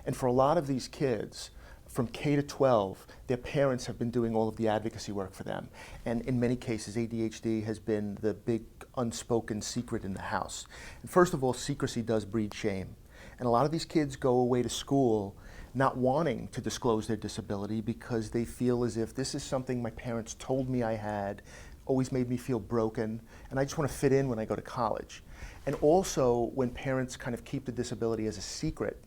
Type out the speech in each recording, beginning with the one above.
And for a lot of these kids, from K to 12, their parents have been doing all of the advocacy work for them. And in many cases, ADHD has been the big unspoken secret in the house. And first of all, secrecy does breed shame. And a lot of these kids go away to school not wanting to disclose their disability because they feel as if this is something my parents told me I had, always made me feel broken, and I just want to fit in when I go to college. And also, when parents kind of keep the disability as a secret,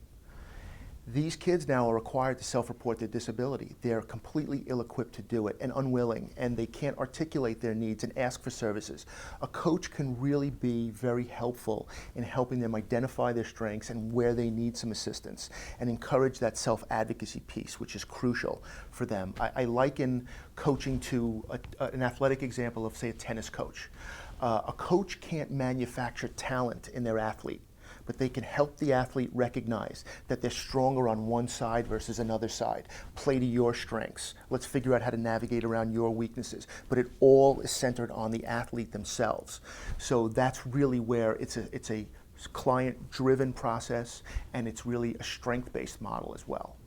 these kids now are required to self-report their disability. They're completely ill-equipped to do it and unwilling, and they can't articulate their needs and ask for services. A coach can really be very helpful in helping them identify their strengths and where they need some assistance and encourage that self-advocacy piece, which is crucial for them. I liken coaching to an athletic example of, say, a tennis coach. A coach can't manufacture talent in their athlete, but they can help the athlete recognize that they're stronger on one side versus another side. Play to your strengths. Let's figure out how to navigate around your weaknesses. But it all is centered on the athlete themselves. So that's really where it's a client-driven process, and it's really a strength-based model as well.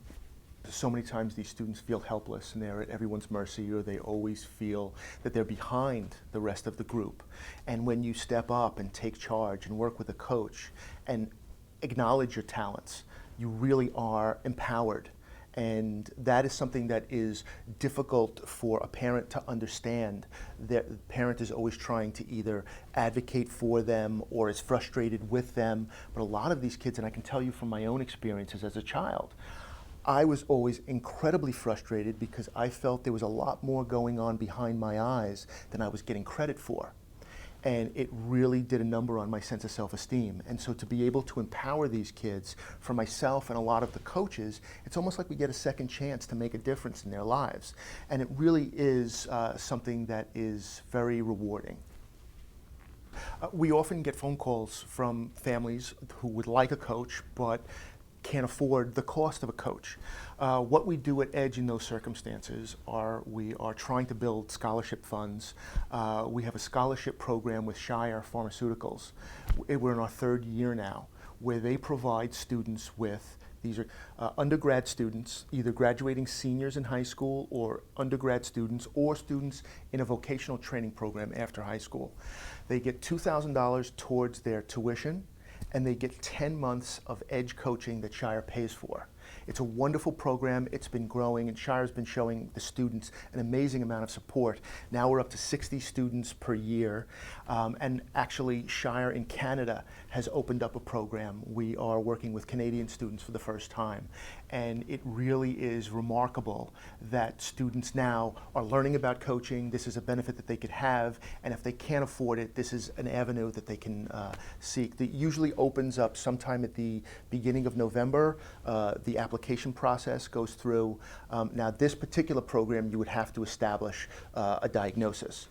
So many times these students feel helpless and they're at everyone's mercy, or they always feel that they're behind the rest of the group. And when you step up and take charge and work with a coach and acknowledge your talents, you really are empowered. And that is something that is difficult for a parent to understand. The parent is always trying to either advocate for them or is frustrated with them. But a lot of these kids, and I can tell you from my own experiences as a child, I was always incredibly frustrated because I felt there was a lot more going on behind my eyes than I was getting credit for. And it really did a number on my sense of self-esteem. And so to be able to empower these kids, for myself and a lot of the coaches, it's almost like we get a second chance to make a difference in their lives. And it really is something that is very rewarding. We often get phone calls from families who would like a coach, but can't afford the cost of a coach. What we do at EDGE in those circumstances are we are trying to build scholarship funds. We have a scholarship program with Shire Pharmaceuticals. We're in our third year now, where they provide students with, these are undergrad students, either graduating seniors in high school or undergrad students or students in a vocational training program after high school. They get $2,000 towards their tuition, and they get 10 months of EDGE coaching that Shire pays for. It's a wonderful program. It's been growing, and Shire's been showing the students an amazing amount of support. Now we're up to 60 students per year, and actually Shire in Canada has opened up a program. We are working with Canadian students for the first time, and it really is remarkable that students now are learning about coaching. This is a benefit that they could have, and if they can't afford it, this is an avenue that they can seek. That usually opens up sometime at the beginning of November. The application process goes through. Now this particular program, you would have to establish a diagnosis,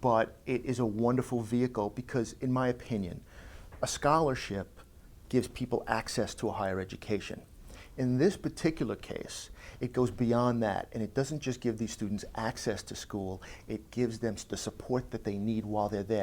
but it is a wonderful vehicle because, in my opinion, a scholarship gives people access to a higher education. In this particular case, it goes beyond that, and it doesn't just give these students access to school, it gives them the support that they need while they're there.